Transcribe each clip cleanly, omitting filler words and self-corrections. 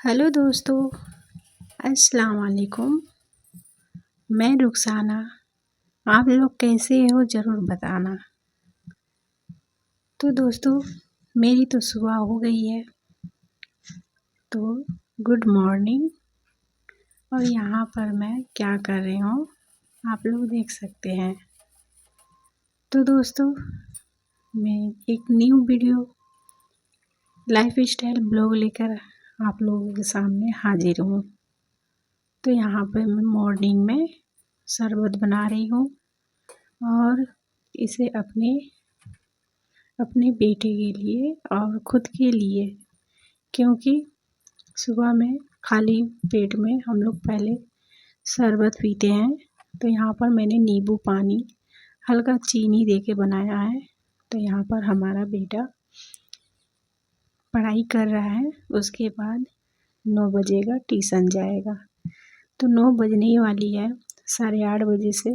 Hello दोस्तों, अस्सलाम वालेकुम। मैं रुखसाना। आप लोग कैसे हो ज़रूर बताना। तो दोस्तों, मेरी तो सुबह हो गई है, तो गुड मॉर्निंग। और यहाँ पर मैं क्या कर रही हूँ आप लोग देख सकते हैं। तो दोस्तों, मैं एक new video life style blog लेकर आप लोगों के सामने हाजिर हूँ। तो यहाँ पर मैं मॉर्निंग में शरबत बना रही हूँ और इसे अपने बेटे के लिए और ख़ुद के लिए, क्योंकि सुबह में खाली पेट में हम लोग पहले शरबत पीते हैं। तो यहाँ पर मैंने नींबू पानी हल्का चीनी दे के बनाया है। तो यहाँ पर हमारा बेटा पढ़ाई कर रहा है, उसके बाद 9 बजेगा ट्यूशन जाएगा। तो 9 बजने ही वाली है, 8:30 बजे से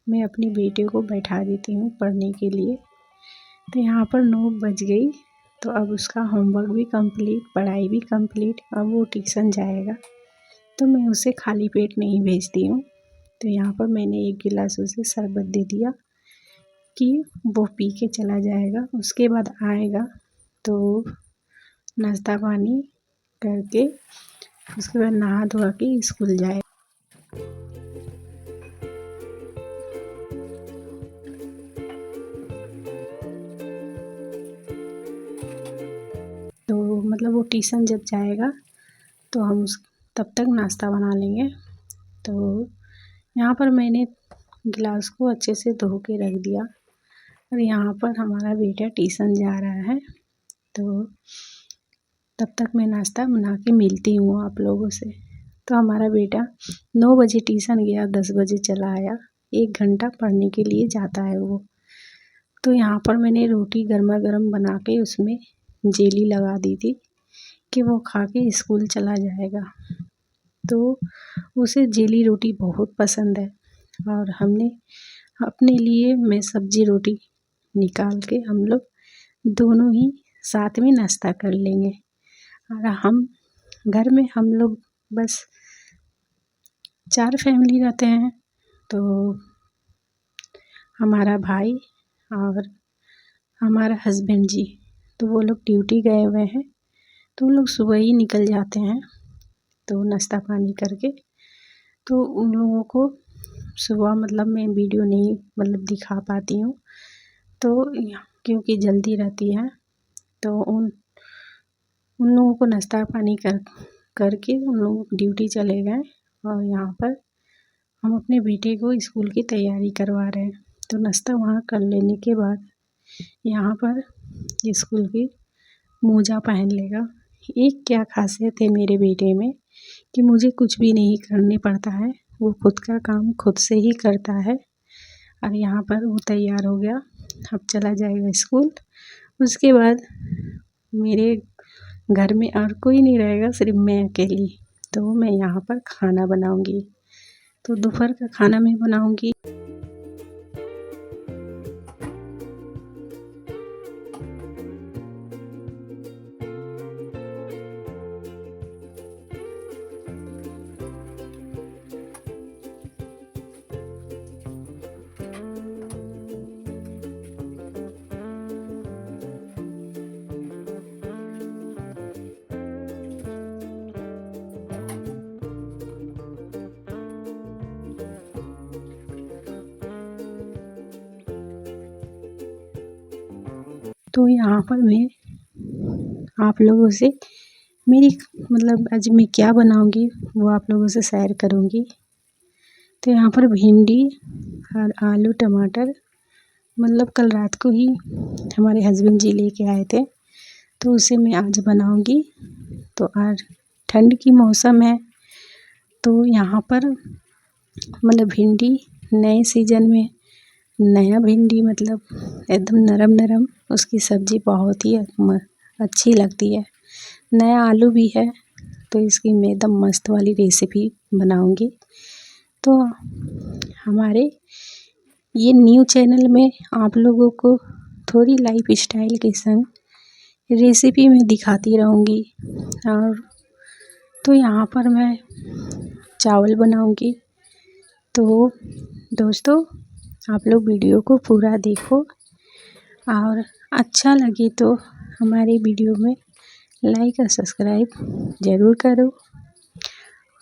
मैं अपने बेटे को बैठा देती हूँ पढ़ने के लिए। तो यहाँ पर 9 बज गई, तो अब उसका होमवर्क भी कंप्लीट, पढ़ाई भी कंप्लीट। अब वो ट्यूशन जाएगा, तो मैं उसे खाली पेट नहीं भेजती हूँ। तो यहाँ पर मैंने एक गिलास उसे शरबत दे दिया कि वो पी के चला जाएगा। उसके बाद आएगा तो नाश्ता पानी करके उसके बाद नहा धोआ के स्कूल जाए। तो मतलब वो ट्यूशन जब जाएगा तो हम तब तक नाश्ता बना लेंगे। तो यहाँ पर मैंने गिलास को अच्छे से धो के रख दिया और यहाँ पर हमारा बेटा ट्यूशन जा रहा है। तो तब तक मैं नाश्ता बना के मिलती हूँ आप लोगों से। तो हमारा बेटा 9 बजे ट्यूशन गया, 10 बजे चला आया। 1 घंटा पढ़ने के लिए जाता है वो। तो यहाँ पर मैंने रोटी गर्मा गर्म बना के उसमें जेली लगा दी थी कि वो खा के स्कूल चला जाएगा। तो उसे जेली रोटी बहुत पसंद है और हमने अपने लिए मैं सब्जी रोटी निकाल के हम लोग दोनों ही साथ में नाश्ता कर लेंगे। और हम घर में हम लोग बस 4 फैमिली रहते हैं। तो हमारा भाई और हमारा हस्बैंड जी, तो वो लोग ड्यूटी गए हुए हैं। तो वो लोग सुबह ही निकल जाते हैं तो नाश्ता पानी करके। तो उन लोगों को सुबह मतलब मैं वीडियो नहीं मतलब दिखा पाती हूँ, तो क्योंकि जल्दी रहती है। तो उन लोगों को नाश्ता पानी करके उन लोग ड्यूटी चले गए और यहाँ पर हम अपने बेटे को स्कूल की तैयारी करवा रहे हैं। तो नाश्ता वहाँ कर लेने के बाद यहाँ पर स्कूल की मोजा पहन लेगा। एक क्या खासियत है मेरे बेटे में कि मुझे कुछ भी नहीं करने पड़ता है, वो खुद का काम खुद से ही करता है। और यहाँ पर वो तैयार हो गया, अब चला जाएगा स्कूल। उसके बाद मेरे घर में और कोई नहीं रहेगा, सिर्फ मैं अकेली। तो मैं यहाँ पर खाना बनाऊँगी। तो दोपहर का खाना मैं बनाऊँगी। तो यहाँ पर मैं आप लोगों से मेरी मतलब आज मैं क्या बनाऊँगी वो आप लोगों से शेयर करूँगी। तो यहाँ पर भिंडी और आलू टमाटर मतलब कल रात को ही हमारे हस्बैंड जी लेके आए थे, तो उसे मैं आज बनाऊँगी। तो आज ठंड की मौसम है, तो यहाँ पर मतलब भिंडी नए सीजन में नया भिंडी मतलब एकदम नरम नरम, उसकी सब्ज़ी बहुत ही अच्छी लगती है। नया आलू भी है, तो इसकी मैं एकदम मस्त वाली रेसिपी बनाऊंगी। तो हमारे ये न्यू चैनल में आप लोगों को थोड़ी लाइफ स्टाइल के संग रेसिपी में दिखाती रहूँगी और तो यहाँ पर मैं चावल बनाऊंगी। तो दोस्तों, आप लोग वीडियो को पूरा देखो और अच्छा लगे तो हमारे वीडियो में लाइक और सब्सक्राइब ज़रूर करो।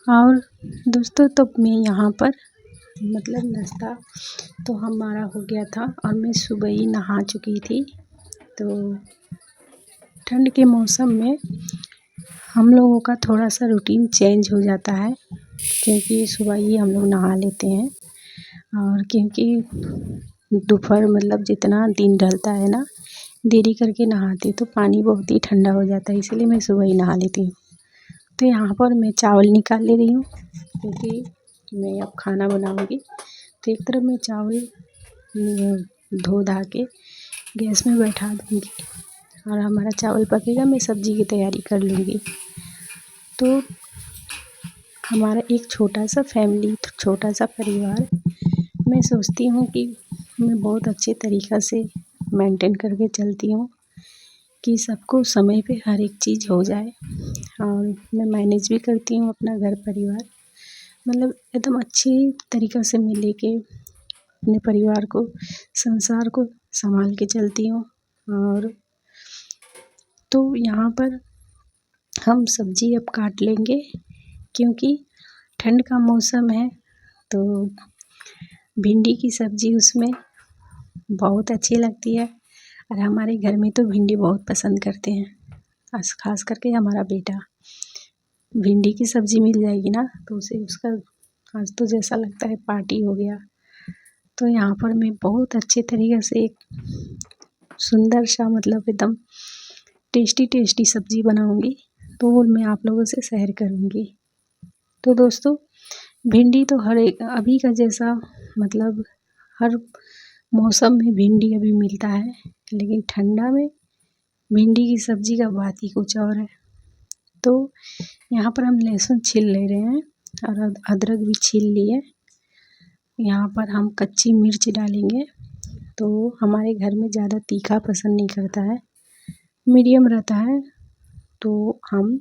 और दोस्तों, तो मैं यहाँ पर मतलब नाश्ता तो हमारा हो गया था और मैं सुबह ही नहा चुकी थी। तो ठंड के मौसम में हम लोगों का थोड़ा सा रूटीन चेंज हो जाता है, क्योंकि सुबह ही हम लोग नहा लेते हैं। और क्योंकि दोपहर मतलब जितना दिन ढलता है ना, देरी करके नहाती तो पानी बहुत ही ठंडा हो जाता है, इसलिए मैं सुबह ही नहा लेती हूँ। तो यहाँ पर मैं चावल निकाल ले रही हूँ, क्योंकि मैं अब खाना बनाऊँगी। तो एक तरफ मैं चावल धो धा के गैस में बैठा दूँगी और हमारा चावल पकेगा, मैं सब्ज़ी की तैयारी कर लूँगी। तो हमारा एक छोटा सा फैमिली, छोटा सा परिवार, मैं सोचती हूँ कि मैं बहुत अच्छे तरीक़ा से मेंटेन करके चलती हूँ कि सबको समय पे हर एक चीज़ हो जाए। और मैं मैनेज भी करती हूँ अपना घर परिवार, मतलब एकदम अच्छी तरीक़ा से मैं लेके अपने परिवार को, संसार को संभाल के चलती हूँ। और तो यहाँ पर हम सब्ज़ी अब काट लेंगे, क्योंकि ठंड का मौसम है। तो भिंडी की सब्ज़ी उसमें बहुत अच्छी लगती है और हमारे घर में तो भिंडी बहुत पसंद करते हैं। ख़ास करके हमारा बेटा, भिंडी की सब्ज़ी मिल जाएगी ना तो उसे उसका आज तो जैसा लगता है पार्टी हो गया। तो यहाँ पर मैं बहुत अच्छे तरीक़े से एक सुंदर सा मतलब एकदम टेस्टी सब्ज़ी बनाऊँगी, तो वो मैं आप लोगों से शेयर करूँगी। तो दोस्तों, भिंडी तो हर एक अभी का जैसा मतलब हर मौसम में भिंडी अभी मिलता है, लेकिन ठंडा में भिंडी की सब्ज़ी का बात ही कुछ और है। तो यहाँ पर हम लहसुन छील ले रहे हैं और अदरक भी छील लिए। यहाँ पर हम कच्ची मिर्च डालेंगे। तो हमारे घर में ज़्यादा तीखा पसंद नहीं करता है, मीडियम रहता है। तो हम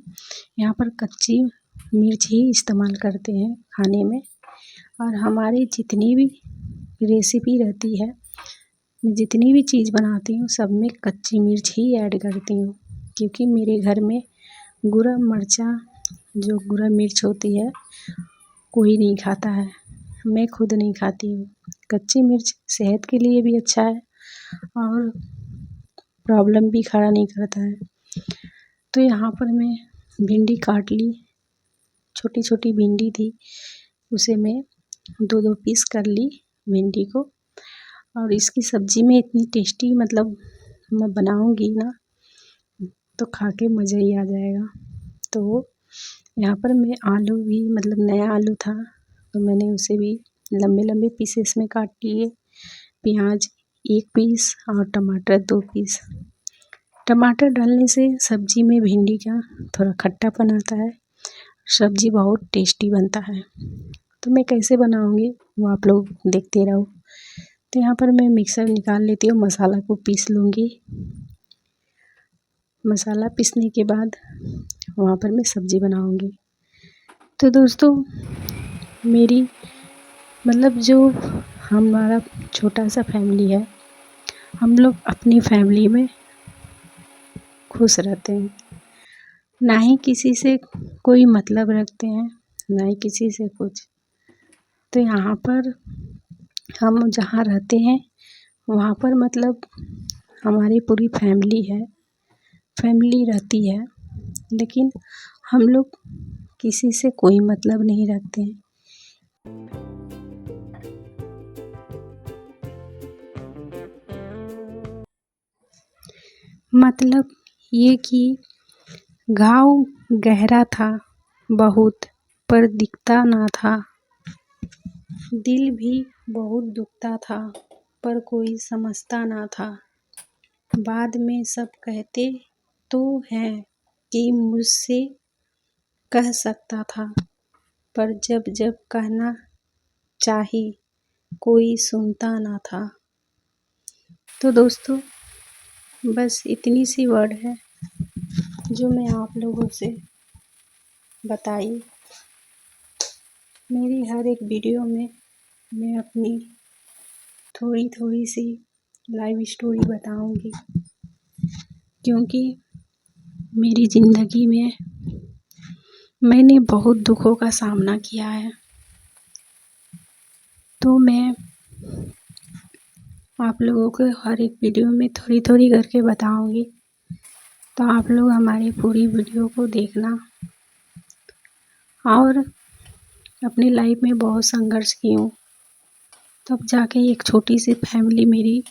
यहाँ पर कच्ची मिर्च ही इस्तेमाल करते हैं खाने में। और हमारी जितनी भी रेसिपी रहती है, मैं जितनी भी चीज़ बनाती हूँ सब में कच्ची मिर्च ही ऐड करती हूँ, क्योंकि मेरे घर में गुरा मिर्चा जो गुरा मिर्च होती है कोई नहीं खाता है, मैं खुद नहीं खाती हूँ। कच्ची मिर्च सेहत के लिए भी अच्छा है और प्रॉब्लम भी खड़ा नहीं करता है। तो यहाँ पर मैं भिंडी काट ली, छोटी छोटी भिंडी थी, उसे मैं दो दो पीस कर ली भिंडी को। और इसकी सब्ज़ी में इतनी टेस्टी मतलब मैं बनाऊँगी ना तो खा के मज़ा ही आ जाएगा। तो यहाँ पर मैं आलू भी मतलब नया आलू था तो मैंने उसे भी लंबे लंबे पीसेस में काट लिए। प्याज 1 पीस और टमाटर 2 पीस। टमाटर डालने से सब्ज़ी में भिंडी का थोड़ा खट्टापन आता है, सब्ज़ी बहुत टेस्टी बनता है। तो मैं कैसे बनाऊँगी वो आप लोग देखते रहो। तो यहाँ पर मैं मिक्सर निकाल लेती हूँ, मसाला को पीस लूँगी। मसाला पीसने के बाद वहाँ पर मैं सब्ज़ी बनाऊँगी। तो दोस्तों, मेरी मतलब जो हमारा छोटा सा फैमिली है, हम लोग अपनी फैमिली में खुश रहते हैं, ना ही किसी से कोई मतलब रखते हैं, ना ही किसी से कुछ। तो यहाँ पर हम जहाँ रहते हैं वहाँ पर मतलब हमारी पूरी फैमिली रहती है, लेकिन हम लोग किसी से कोई मतलब नहीं रखते हैं। मतलब ये कि घाव गहरा था बहुत पर दिखता ना था, दिल भी बहुत दुखता था पर कोई समझता ना था। बाद में सब कहते तो हैं कि मुझसे कह सकता था, पर जब जब कहना चाही कोई सुनता ना था। तो दोस्तों, बस इतनी सी वर्ड है जो मैं आप लोगों से बताइए। मेरी हर एक वीडियो में मैं अपनी थोड़ी थोड़ी सी लाइव स्टोरी बताऊंगी, क्योंकि मेरी ज़िंदगी में मैंने बहुत दुखों का सामना किया है। तो मैं आप लोगों को हर एक वीडियो में थोड़ी थोड़ी करके बताऊंगी, तो आप लोग हमारी पूरी वीडियो को देखना। और अपनी लाइफ में बहुत संघर्ष की हूँ, तब जाके एक छोटी सी फैमिली मेरी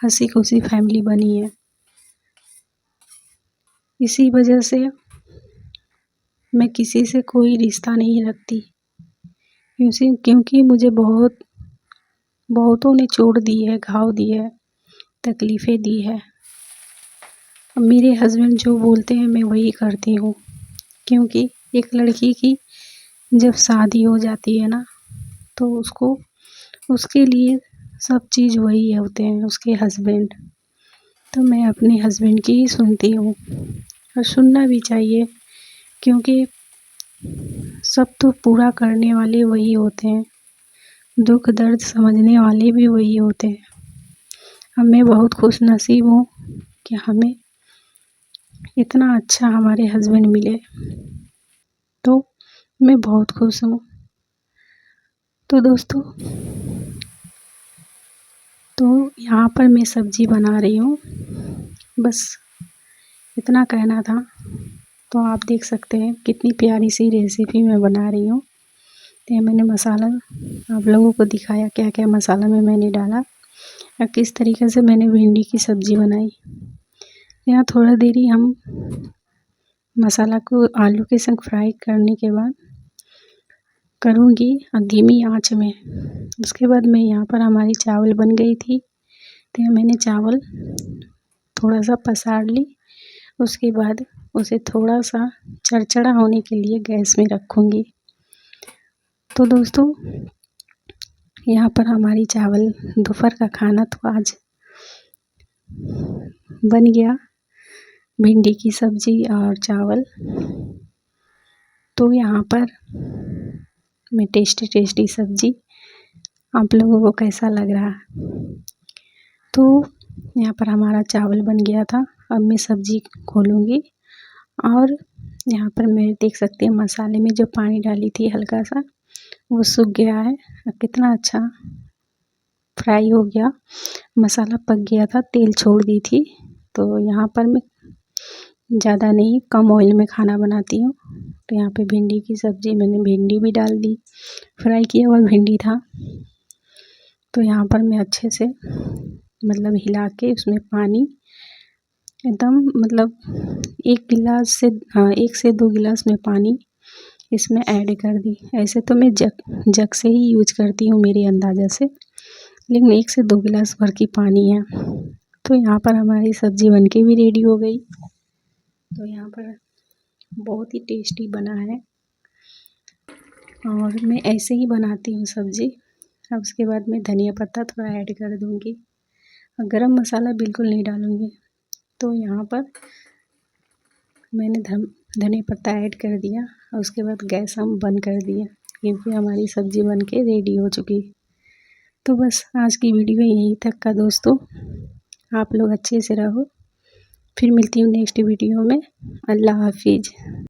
हंसी खुशी फैमिली बनी है। इसी वजह से मैं किसी से कोई रिश्ता नहीं रखती, क्योंकि मुझे बहुतों ने चोट दी है, घाव दिए है, तकलीफ़ें दी है। अब मेरे हस्बैंड जो बोलते हैं मैं वही करती हूँ, क्योंकि एक लड़की की जब शादी हो जाती है ना, तो उसके लिए सब चीज़ वही होते हैं, उसके हस्बैंड। तो मैं अपने हस्बैंड की ही सुनती हूँ, और सुनना भी चाहिए, क्योंकि सब तो पूरा करने वाले वही होते हैं, दुख दर्द समझने वाले भी वही होते हैं। अब मैं बहुत खुश नसीब हूँ कि हमें इतना अच्छा हमारे हस्बैंड मिले, तो मैं बहुत खुश हूँ। तो दोस्तों, तो यहाँ पर मैं सब्ज़ी बना रही हूँ, बस इतना कहना था। तो आप देख सकते हैं कितनी प्यारी सी रेसिपी मैं बना रही हूँ। तो मैंने मसाला आप लोगों को दिखाया, क्या क्या मसाला में मैंने डाला और किस तरीके से मैंने भिंडी की सब्ज़ी बनाई। यहाँ थोड़ा देरी हम मसाला को आलू के संग फ्राई करने के बाद करूँगी धीमी आंच में। उसके बाद मैं यहाँ पर हमारी चावल बन गई थी, तो मैंने चावल थोड़ा सा पसार ली। उसके बाद उसे थोड़ा सा चरचरा होने के लिए गैस में रखूँगी। तो दोस्तों, यहाँ पर हमारी चावल दोपहर का खाना तो आज बन गया, भिंडी की सब्ज़ी और चावल। तो यहाँ पर मैं टेस्टी सब्ज़ी आप लोगों को कैसा लग रहा। तो यहाँ पर हमारा चावल बन गया था। अब मैं सब्ज़ी खोलूँगी, और यहाँ पर मैं देख सकती हूँ मसाले में जो पानी डाली थी हल्का सा वो सूख गया है। कितना अच्छा फ्राई हो गया, मसाला पक गया था, तेल छोड़ दी थी। तो यहाँ पर मैं ज़्यादा नहीं, कम ऑयल में खाना बनाती हूँ। तो यहाँ पे भिंडी की सब्ज़ी मैंने भिंडी भी डाल दी, फ्राई किया हुआ भिंडी था। तो यहाँ पर मैं अच्छे से मतलब हिला के उसमें पानी एकदम मतलब 1 से 2 गिलास में पानी इसमें ऐड कर दी। ऐसे तो मैं जग से ही यूज करती हूँ मेरे अंदाज़ा से, लेकिन 1 से 2 गिलास भर की पानी है। तो यहाँ पर हमारी सब्ज़ी बनके भी रेडी हो गई। तो यहाँ पर बहुत ही टेस्टी बना है, और मैं ऐसे ही बनाती हूँ सब्ज़ी। अब उसके बाद मैं धनिया पत्ता थोड़ा ऐड कर दूँगी, और गरम मसाला बिल्कुल नहीं डालूँगी। तो यहाँ पर मैंने धनिया पत्ता ऐड कर दिया, और उसके बाद गैस हम बंद कर दिया, क्योंकि हमारी सब्ज़ी बनके रेडी हो चुकी। तो बस आज की वीडियो यहीं तक का दोस्तों। आप लोग अच्छे से रहो, फिर मिलती हूँ नेक्स्ट वीडियो में। अल्लाह हाफिज़।